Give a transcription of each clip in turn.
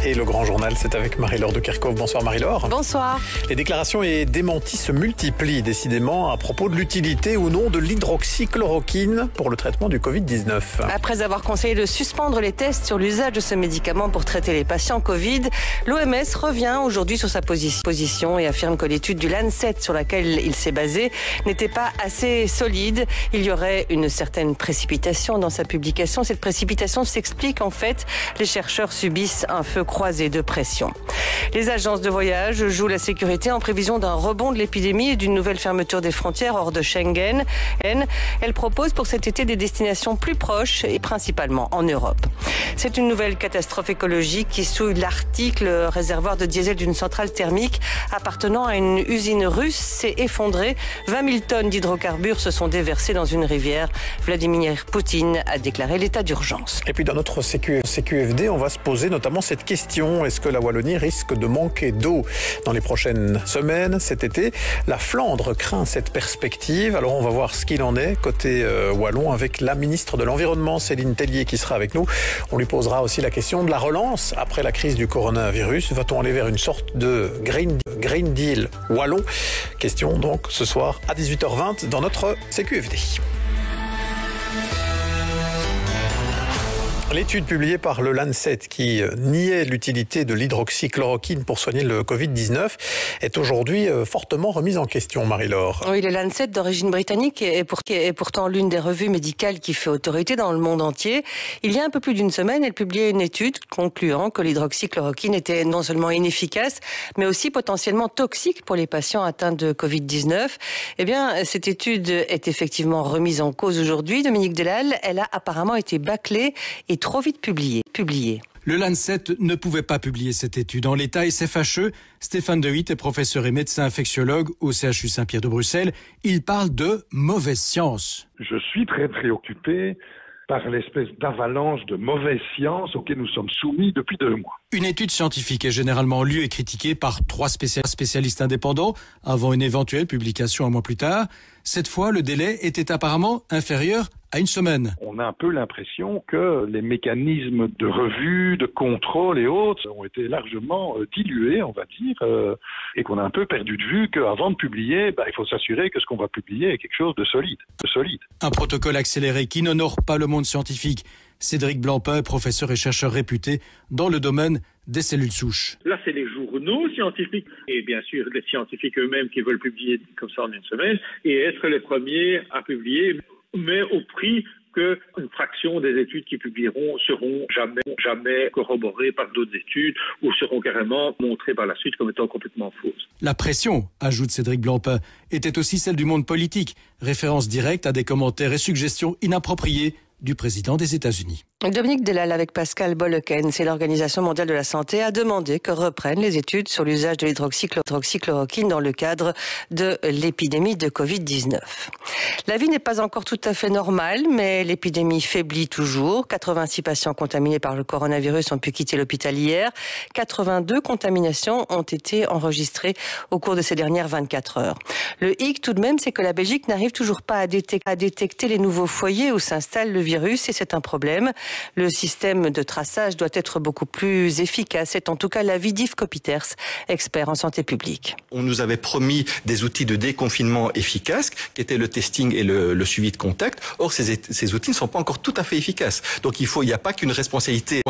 Et le grand journal, c'est avec Marie-Laure de Kerkhove. Bonsoir Marie-Laure. Bonsoir. Les déclarations et démentis se multiplient décidément à propos de l'utilité ou non de l'hydroxychloroquine pour le traitement du Covid-19. Après avoir conseillé de suspendre les tests sur l'usage de ce médicament pour traiter les patients Covid, l'OMS revient aujourd'hui sur sa position et affirme que l'étude du Lancet sur laquelle il s'est basé n'était pas assez solide. Il y aurait une certaine précipitation dans sa publication. Cette précipitation s'explique en fait. Les chercheurs subissent un feu croisé de pression. Les agences de voyage jouent la sécurité en prévision d'un rebond de l'épidémie et d'une nouvelle fermeture des frontières hors de Schengen. Elles proposent pour cet été des destinations plus proches et principalement en Europe. C'est une nouvelle catastrophe écologique qui souille l'Arctique. Le réservoir de diesel d'une centrale thermique appartenant à une usine russe s'est effondré. 20 000 tonnes d'hydrocarbures se sont déversées dans une rivière. Vladimir Poutine a déclaré l'état d'urgence. Et puis dans notre CQFD, on va se poser notamment cette question. Est-ce que la Wallonie risque de manquer d'eau dans les prochaines semaines, cet été? La Flandre craint cette perspective. Alors on va voir ce qu'il en est côté wallon avec la ministre de l'Environnement, Céline Tellier, qui sera avec nous. On lui posera aussi la question de la relance après la crise du coronavirus. Va-t-on aller vers une sorte de Green Deal wallon? Question donc ce soir à 18h20 dans notre CQFD. L'étude publiée par le Lancet qui niait l'utilité de l'hydroxychloroquine pour soigner le Covid-19 est aujourd'hui fortement remise en question, Marie-Laure. Oui, le Lancet d'origine britannique est pourtant l'une des revues médicales qui fait autorité dans le monde entier. Il y a un peu plus d'une semaine, elle publiait une étude concluant que l'hydroxychloroquine était non seulement inefficace, mais aussi potentiellement toxique pour les patients atteints de Covid-19. Eh bien, cette étude est effectivement remise en cause aujourd'hui. Dominique Delal, elle a apparemment été bâclée et trop vite publié. Le Lancet ne pouvait pas publier cette étude en l'état et c'est fâcheux. Stéphane De Witt est professeur et médecin infectiologue au CHU Saint-Pierre de Bruxelles. Il parle de mauvaise science. Je suis très préoccupé par l'espèce d'avalanche de mauvaise science auquel nous sommes soumis depuis 2 mois. Une étude scientifique est généralement lue et critiquée par 3 spécialistes indépendants avant une éventuelle publication un mois plus tard. Cette fois, le délai était apparemment inférieur à 1 semaine. On a un peu l'impression que les mécanismes de revue, de contrôle et autres ont été largement dilués, on va dire, et qu'on a un peu perdu de vue qu'avant de publier, il faut s'assurer que ce qu'on va publier est quelque chose de solide. Un protocole accéléré qui n'honore pas le monde scientifique. Cédric Blampin, professeur et chercheur réputé dans le domaine des cellules souches. Là, c'est les journaux scientifiques et bien sûr les scientifiques eux-mêmes qui veulent publier comme ça en 1 semaine et être les premiers à publier, mais au prix qu'une fraction des études qui publieront seront jamais corroborées par d'autres études ou seront carrément montrées par la suite comme étant complètement fausses. La pression, ajoute Cédric Blampin, était aussi celle du monde politique, référence directe à des commentaires et suggestions inappropriées du président des États-Unis. Dominique Delal avec Pascal Bolleken, c'est l'Organisation mondiale de la santé, a demandé que reprennent les études sur l'usage de l'hydroxychloroquine dans le cadre de l'épidémie de Covid-19. La vie n'est pas encore tout à fait normale, mais l'épidémie faiblit toujours. 86 patients contaminés par le coronavirus ont pu quitter l'hôpital hier. 82 contaminations ont été enregistrées au cours de ces dernières 24 heures. Le hic tout de même, c'est que la Belgique n'arrive toujours pas à détecter les nouveaux foyers où s'installe le virus et c'est un problème. Le système de traçage doit être beaucoup plus efficace. C'est en tout cas l'avis d'Yves Copiters, expert en santé publique. On nous avait promis des outils de déconfinement efficaces, qui étaient le testing et le suivi de contact. Or, ces outils ne sont pas encore tout à fait efficaces. Donc, il n'y a pas qu'une responsabilité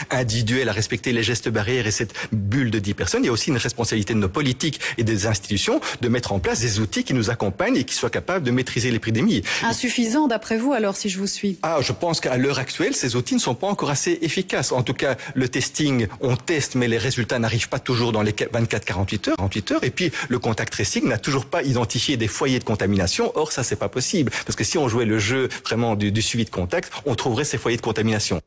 individuelle à respecter les gestes barrières et cette bulle de 10 personnes. Il y a aussi une responsabilité de nos politiques et des institutions de mettre en place des outils qui nous accompagnent et qui soient capables de maîtriser l'épidémie. Insuffisant, d'après vous, alors, si je vous suis? Je pense qu'à l'heure actuelle, ces outils ne sont pas encore assez efficaces. En tout cas, le testing, on teste, mais les résultats n'arrivent pas toujours dans les 24-48 heures. Et puis, le contact tracing n'a toujours pas identifié des foyers de contamination. Or, ça, c'est pas possible. Parce que si on jouait le jeu vraiment du suivi de contact, on trouverait ces foyers de contamination.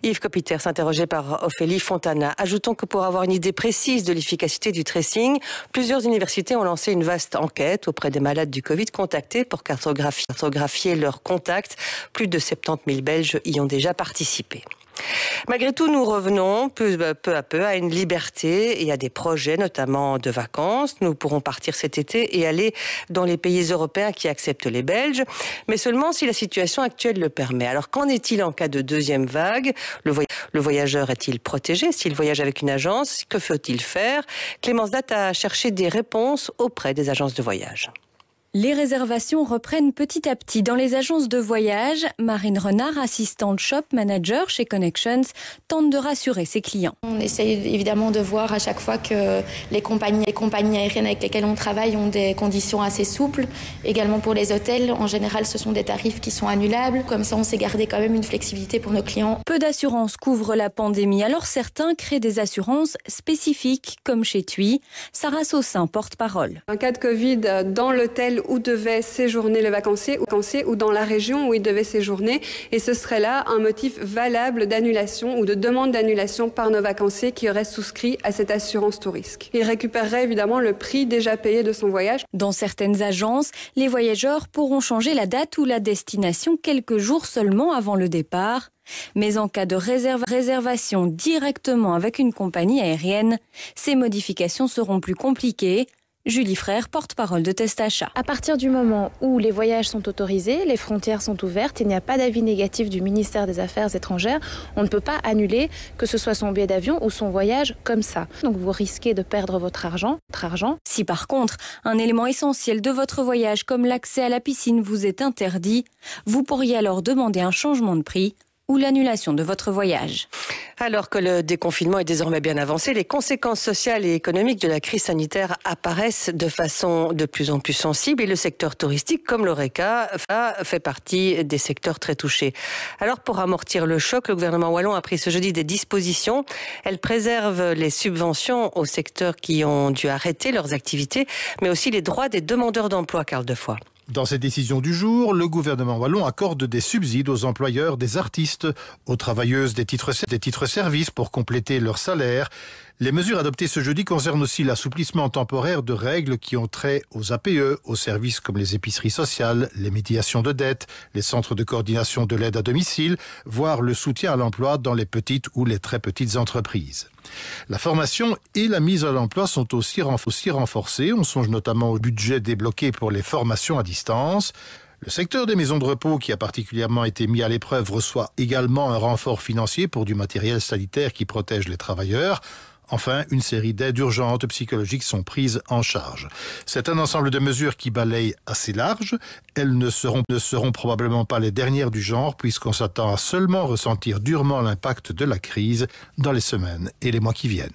Yves Copiters, interrogé par Ophélie Fontana. Ajoutons que pour avoir une idée précise de l'efficacité du tracing, plusieurs universités ont lancé une vaste enquête auprès des malades du Covid contactés pour cartographier leurs contacts. Plus de 70 000 Belges y ont déjà participé. Malgré tout, nous revenons peu à peu à une liberté et à des projets, notamment de vacances. Nous pourrons partir cet été et aller dans les pays européens qui acceptent les Belges, mais seulement si la situation actuelle le permet. Alors qu'en est-il en cas de deuxième vague ? Le voyageur est-il protégé s'il voyage avec une agence ? Que faut-il faire ? Clémence Datt a cherché des réponses auprès des agences de voyage. Les réservations reprennent petit à petit dans les agences de voyage. Marine Renard, assistante shop manager chez Connections, tente de rassurer ses clients. On essaye évidemment de voir à chaque fois que les compagnies aériennes avec lesquelles on travaille ont des conditions assez souples. Également pour les hôtels, en général, ce sont des tarifs qui sont annulables. Comme ça, on s'est gardé quand même une flexibilité pour nos clients. Peu d'assurances couvrent la pandémie, alors certains créent des assurances spécifiques, comme chez TUI. Sarah Saussin, porte-parole. En cas de Covid, dans l'hôtel où devait séjourner le vacancier ou dans la région où il devait séjourner. Et ce serait là un motif valable d'annulation ou de demande d'annulation par nos vacanciers qui auraient souscrit à cette assurance tout risque. Il récupérerait évidemment le prix déjà payé de son voyage. Dans certaines agences, les voyageurs pourront changer la date ou la destination quelques jours seulement avant le départ. Mais en cas de réservation directement avec une compagnie aérienne, ces modifications seront plus compliquées. Julie Frère, porte-parole de Testacha. À partir du moment où les voyages sont autorisés, les frontières sont ouvertes, il n'y a pas d'avis négatif du ministère des Affaires étrangères, on ne peut pas annuler que ce soit son billet d'avion ou son voyage comme ça. Donc vous risquez de perdre votre argent. Si par contre, un élément essentiel de votre voyage comme l'accès à la piscine vous est interdit, vous pourriez alors demander un changement de prix ou l'annulation de votre voyage. Alors que le déconfinement est désormais bien avancé, les conséquences sociales et économiques de la crise sanitaire apparaissent de façon de plus en plus sensible et le secteur touristique, comme l'Horeca, fait partie des secteurs très touchés. Alors pour amortir le choc, le gouvernement wallon a pris ce jeudi des dispositions. Elle préserve les subventions aux secteurs qui ont dû arrêter leurs activités, mais aussi les droits des demandeurs d'emploi, Carl Defoy. Dans cette décision du jour, le gouvernement wallon accorde des subsides aux employeurs des artistes, aux travailleuses des titres-services pour compléter leur salaire. Les mesures adoptées ce jeudi concernent aussi l'assouplissement temporaire de règles qui ont trait aux APE, aux services comme les épiceries sociales, les médiations de dette, les centres de coordination de l'aide à domicile, voire le soutien à l'emploi dans les petites ou les très petites entreprises. La formation et la mise à l'emploi sont aussi renforcées. On songe notamment au budget débloqué pour les formations à distance. Le secteur des maisons de repos, qui a particulièrement été mis à l'épreuve, reçoit également un renfort financier pour du matériel sanitaire qui protège les travailleurs. Enfin, une série d'aides urgentes psychologiques sont prises en charge. C'est un ensemble de mesures qui balaye assez large. Elles ne seront probablement pas les dernières du genre, puisqu'on s'attend à seulement ressentir durement l'impact de la crise dans les semaines et les mois qui viennent.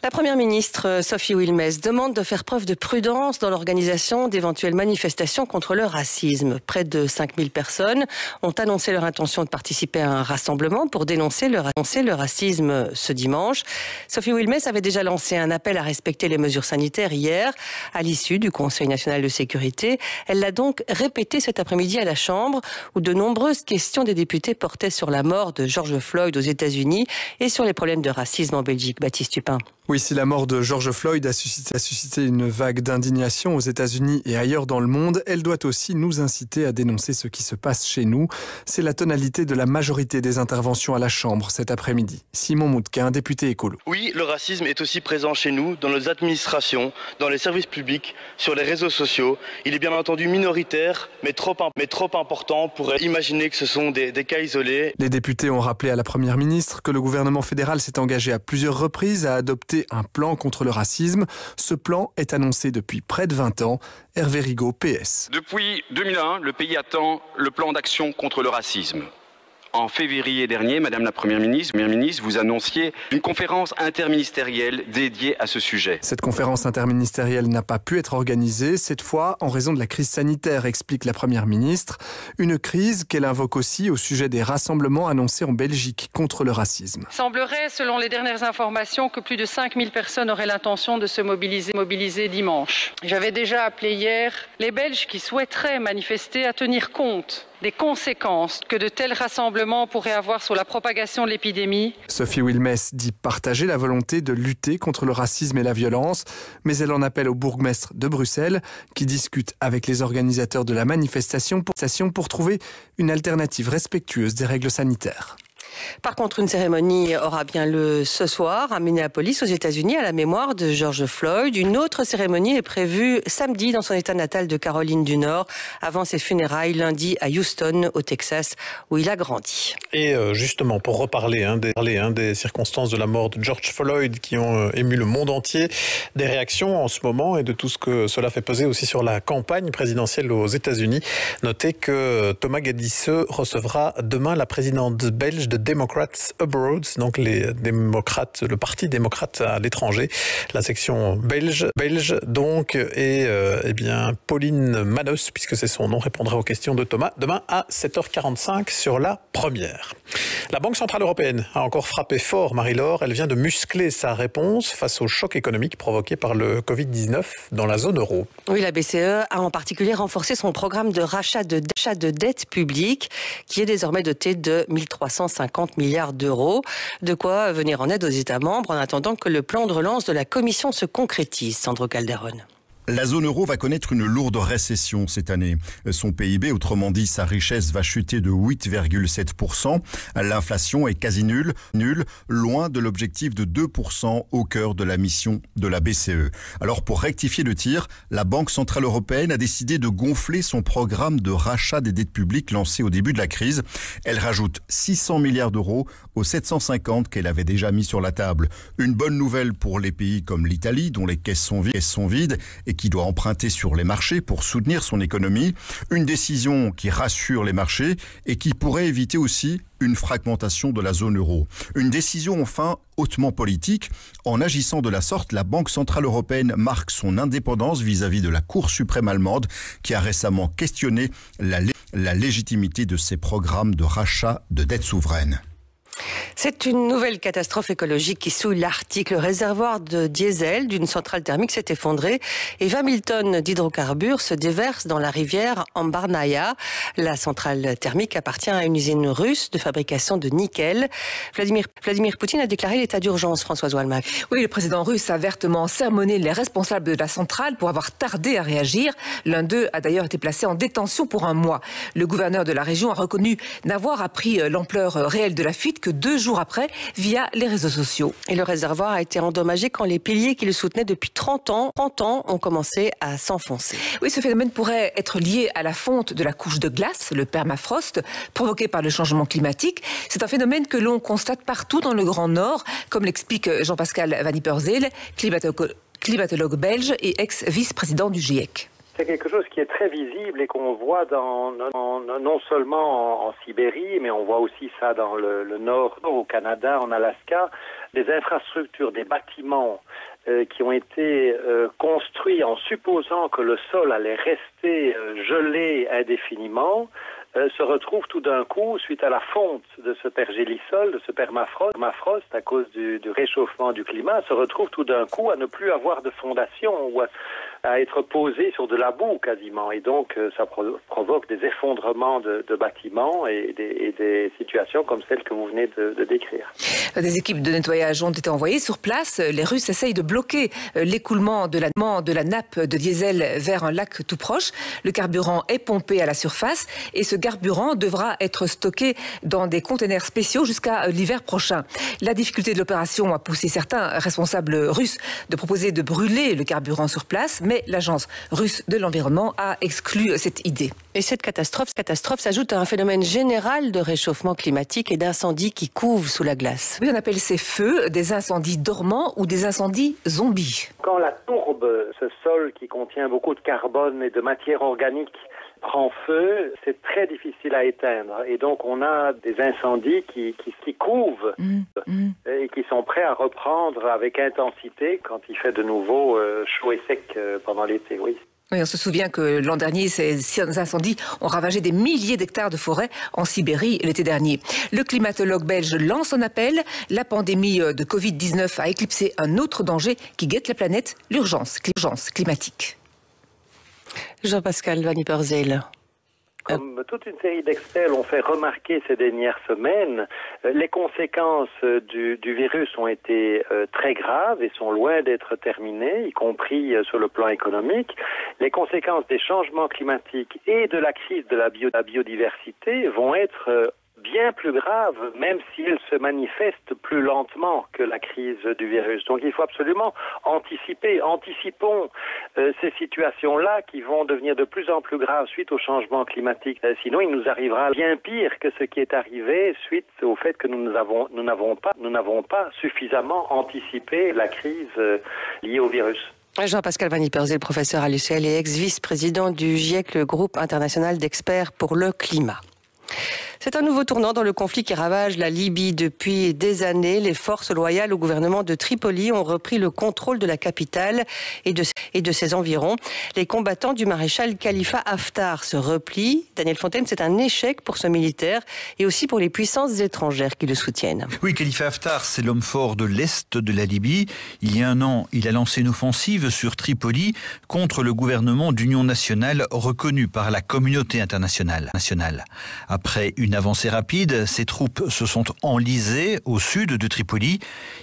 La Première ministre Sophie Wilmès demande de faire preuve de prudence dans l'organisation d'éventuelles manifestations contre le racisme. Près de 5000 personnes ont annoncé leur intention de participer à un rassemblement pour dénoncer le racisme ce dimanche. Sophie Wilmès avait déjà lancé un appel à respecter les mesures sanitaires hier, à l'issue du Conseil national de sécurité. Elle l'a donc répété cet après-midi à la Chambre, où de nombreuses questions des députés portaient sur la mort de George Floyd aux États-Unis et sur les problèmes de racisme en Belgique. Baptiste Tupin. Oui, si la mort de George Floyd a suscité une vague d'indignation aux États-Unis et ailleurs dans le monde, elle doit aussi nous inciter à dénoncer ce qui se passe chez nous. C'est la tonalité de la majorité des interventions à la Chambre cet après-midi. Simon Moutquin, député écolo. Oui, le racisme est aussi présent chez nous, dans nos administrations, dans les services publics, sur les réseaux sociaux. Il est bien entendu minoritaire, mais trop important pour imaginer que ce sont des cas isolés. Les députés ont rappelé à la Première ministre que le gouvernement fédéral s'est engagé à plusieurs reprises à adopter un plan contre le racisme. Ce plan est annoncé depuis près de 20 ans. Hervé Rigaud, PS. Depuis 2001, le pays attend le plan d'action contre le racisme. En février dernier, Madame la Première ministre, vous annonciez une conférence interministérielle dédiée à ce sujet. Cette conférence interministérielle n'a pas pu être organisée, cette fois en raison de la crise sanitaire, explique la Première ministre. Une crise qu'elle invoque aussi au sujet des rassemblements annoncés en Belgique contre le racisme. Il semblerait, selon les dernières informations, que plus de 5000 personnes auraient l'intention de se mobiliser dimanche. J'avais déjà appelé hier les Belges qui souhaiteraient manifester à tenir compte des conséquences que de tels rassemblements pourraient avoir sur la propagation de l'épidémie. Sophie Wilmès dit partager la volonté de lutter contre le racisme et la violence, mais elle en appelle au bourgmestre de Bruxelles qui discute avec les organisateurs de la manifestation pour trouver une alternative respectueuse des règles sanitaires. Par contre, une cérémonie aura bien lieu ce soir à Minneapolis, aux États-Unis, à la mémoire de George Floyd. Une autre cérémonie est prévue samedi dans son état natal de Caroline du Nord, avant ses funérailles lundi à Houston, au Texas, où il a grandi. Et justement, pour reparler des circonstances de la mort de George Floyd qui ont ému le monde entier, des réactions en ce moment et de tout ce que cela fait peser aussi sur la campagne présidentielle aux États-Unis. Notez que Thomas Gaddiseux recevra demain la présidente belge de Democrats Abroad, donc les démocrates, le parti démocrate à l'étranger, la section belge donc, et bien Pauline Manos, puisque c'est son nom, répondra aux questions de Thomas demain à 7h45 sur la première. La Banque Centrale Européenne a encore frappé fort, Marie-Laure. Elle vient de muscler sa réponse face au choc économique provoqué par le Covid-19 dans la zone euro. Oui, la BCE a en particulier renforcé son programme de rachat de dette publique, qui est désormais doté de 1350 milliards d'euros. De quoi venir en aide aux États membres en attendant que le plan de relance de la Commission se concrétise. Sandro Calderon. La zone euro va connaître une lourde récession cette année. Son PIB, autrement dit sa richesse, va chuter de 8,7%. L'inflation est quasi nulle, loin de l'objectif de 2% au cœur de la mission de la BCE. Alors pour rectifier le tir, la Banque Centrale Européenne a décidé de gonfler son programme de rachat des dettes publiques lancé au début de la crise. Elle rajoute 600 milliards d'euros aux 750 qu'elle avait déjà mis sur la table. Une bonne nouvelle pour les pays comme l'Italie, dont les caisses sont vides et qui doit emprunter sur les marchés pour soutenir son économie. Une décision qui rassure les marchés et qui pourrait éviter aussi une fragmentation de la zone euro. Une décision enfin hautement politique. En agissant de la sorte, la Banque Centrale Européenne marque son indépendance vis-à-vis de la Cour suprême allemande qui a récemment questionné la légitimité de ses programmes de rachat de dettes souveraines. C'est une nouvelle catastrophe écologique qui souille l'Arctique. Le réservoir de diesel d'une centrale thermique s'est effondré et 20 000 tonnes d'hydrocarbures se déversent dans la rivière Ambarnaya. La centrale thermique appartient à une usine russe de fabrication de nickel. Vladimir Poutine a déclaré l'état d'urgence, Françoise Walmack. Oui, le président russe a vertement sermonné les responsables de la centrale pour avoir tardé à réagir. L'un d'eux a d'ailleurs été placé en détention pour 1 mois. Le gouverneur de la région a reconnu n'avoir appris l'ampleur réelle de la fuite que 2 jours après via les réseaux sociaux. Et le réservoir a été endommagé quand les piliers qui le soutenaient depuis 30 ans ont commencé à s'enfoncer. Oui, ce phénomène pourrait être lié à la fonte de la couche de glace, le permafrost, provoqué par le changement climatique. C'est un phénomène que l'on constate partout dans le Grand Nord, comme l'explique Jean-Pascal Van Dieperzeel, climatologue belge et ex-vice-président du GIEC. C'est quelque chose qui est très visible et qu'on voit non seulement en Sibérie, mais on voit aussi ça dans le nord, au Canada, en Alaska, des infrastructures, des bâtiments qui ont été construits en supposant que le sol allait rester gelé indéfiniment, se retrouvent tout d'un coup, suite à la fonte de ce pergélisol, de ce permafrost, à cause du réchauffement du climat, se retrouvent tout d'un coup à ne plus avoir de fondation ou à être posés sur de la boue quasiment. Et donc, ça provoque des effondrements de bâtiments et des situations comme celles que vous venez de décrire. Des équipes de nettoyage ont été envoyées sur place. Les Russes essayent de bloquer l'écoulement de la nappe de diesel vers un lac tout proche. Le carburant est pompé à la surface et ce carburant devra être stocké dans des containers spéciaux jusqu'à l'hiver prochain. La difficulté de l'opération a poussé certains responsables russes de proposer de brûler le carburant sur place, mais l'agence russe de l'environnement a exclu cette idée. Et cette catastrophe s'ajoute à un phénomène général de réchauffement climatique et d'incendies qui couvent sous la glace. Oui, on appelle ces feux des incendies dormants ou des incendies zombies. Quand la tourbe, ce sol qui contient beaucoup de carbone et de matière organique, prend feu, c'est très difficile à éteindre. Et donc, on a des incendies qui couvent et qui sont prêts à reprendre avec intensité quand il fait de nouveau chaud et sec pendant l'été, oui. Oui, on se souvient que l'an dernier, ces incendies ont ravagé des milliers d'hectares de forêt en Sibérie l'été dernier. Le climatologue belge lance un appel. La pandémie de Covid-19 a éclipsé un autre danger qui guette la planète, l'urgence climatique. Jean-Pascal Van Dieperzeel. Comme toute une série d'experts l'ont fait remarquer ces dernières semaines, les conséquences du virus ont été très graves et sont loin d'être terminées, y compris sur le plan économique. Les conséquences des changements climatiques et de la crise de la biodiversité vont être bien plus grave, même si elle se manifeste plus lentement que la crise du virus. Donc il faut absolument anticiper. Anticipons ces situations-là qui vont devenir de plus en plus graves suite au changement climatique. Sinon, il nous arrivera bien pire que ce qui est arrivé suite au fait que nous n'avons pas suffisamment anticipé la crise liée au virus. Jean-Pascal Van Ypersel, professeur à l'UCL et ex-vice-président du GIEC, le groupe international d'experts pour le climat. C'est un nouveau tournant dans le conflit qui ravage la Libye depuis des années. Les forces loyales au gouvernement de Tripoli ont repris le contrôle de la capitale et de ses environs. Les combattants du maréchal Khalifa Haftar se replient. Daniel Fontaine, c'est un échec pour ce militaire et aussi pour les puissances étrangères qui le soutiennent. Oui, Khalifa Haftar, c'est l'homme fort de l'Est de la Libye. Il y a un an, il a lancé une offensive sur Tripoli contre le gouvernement d'union nationale reconnu par la communauté internationale. Après une avancée rapide, ses troupes se sont enlisées au sud de Tripoli.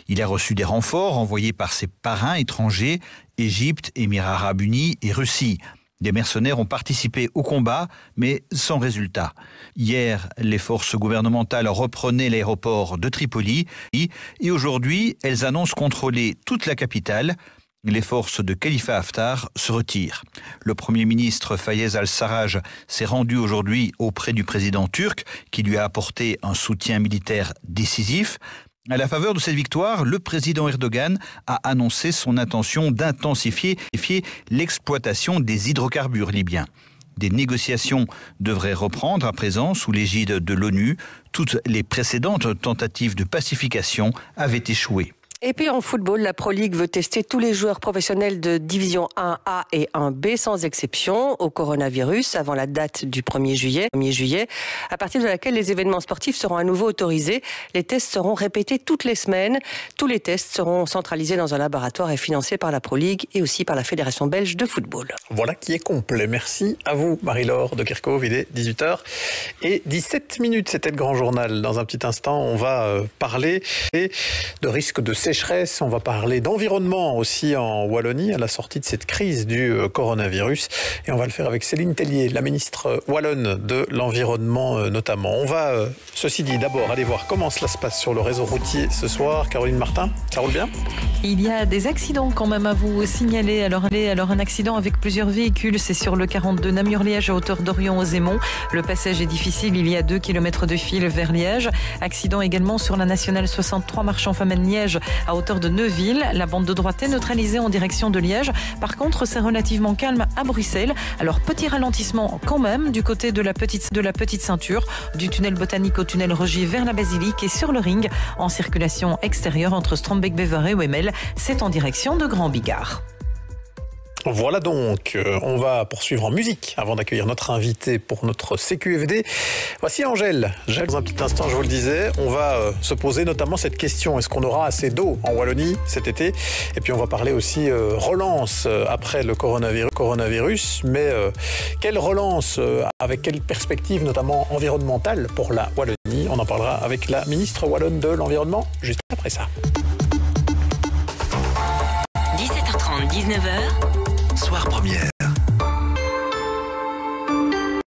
Il a reçu des renforts envoyés par ses parrains étrangers, Égypte, Émirats arabes unis et Russie. Des mercenaires ont participé au combat, mais sans résultat. Hier, les forces gouvernementales reprenaient l'aéroport de Tripoli et aujourd'hui, elles annoncent contrôler toute la capitale. Les forces de Khalifa Haftar se retirent. Le Premier ministre Fayez al-Sarraj s'est rendu aujourd'hui auprès du président turc qui lui a apporté un soutien militaire décisif. À la faveur de cette victoire, le président Erdogan a annoncé son intention d'intensifier l'exploitation des hydrocarbures libyens. Des négociations devraient reprendre à présent sous l'égide de l'ONU. Toutes les précédentes tentatives de pacification avaient échoué. Et puis en football, la Pro League veut tester tous les joueurs professionnels de division 1A et 1B sans exception au coronavirus avant la date du 1er juillet, à partir de laquelle les événements sportifs seront à nouveau autorisés. Les tests seront répétés toutes les semaines. Tous les tests seront centralisés dans un laboratoire et financés par la Pro League et aussi par la Fédération belge de football. Voilà qui est complet. Merci à vous, Marie-Laure de Kerkhove. Il est 18h17. C'était le grand journal. Dans un petit instant, on va parler de risques de sécheresse, on va parler d'environnement aussi en Wallonie à la sortie de cette crise du coronavirus et on va le faire avec Céline Tellier, la ministre wallonne de l'environnement notamment. On va, ceci dit, d'abord aller voir comment cela se passe sur le réseau routier ce soir. Caroline Martin, ça roule bien ? Il y a des accidents quand même à vous signaler. Alors un accident avec plusieurs véhicules, c'est sur le 42 Namur-Liège à hauteur d'Orient aux Aimons. Le passage est difficile, il y a 2 km de fil vers Liège. Accident également sur la nationale 63 Marchand-Famenne-Liège à hauteur de Neuville. La bande de droite est neutralisée en direction de Liège. Par contre, c'est relativement calme à Bruxelles. Alors, petit ralentissement quand même du côté de la petite ceinture, du tunnel botanique au tunnel Rogier vers la Basilique et sur le ring en circulation extérieure entre Strombeek-Bever et Wemmel. C'est en direction de Grand Bigard. Voilà donc, on va poursuivre en musique avant d'accueillir notre invité pour notre CQFD. Voici Angèle. Dans un petit instant, je vous le disais, on va se poser notamment cette question. Est-ce qu'on aura assez d'eau en Wallonie cet été ? Et puis on va parler aussi relance après le coronavirus. Mais quelle relance, avec quelle perspective notamment environnementale pour la Wallonie ? On en parlera avec la ministre wallonne de l'Environnement juste après ça. 17h30, 19h. Soir première.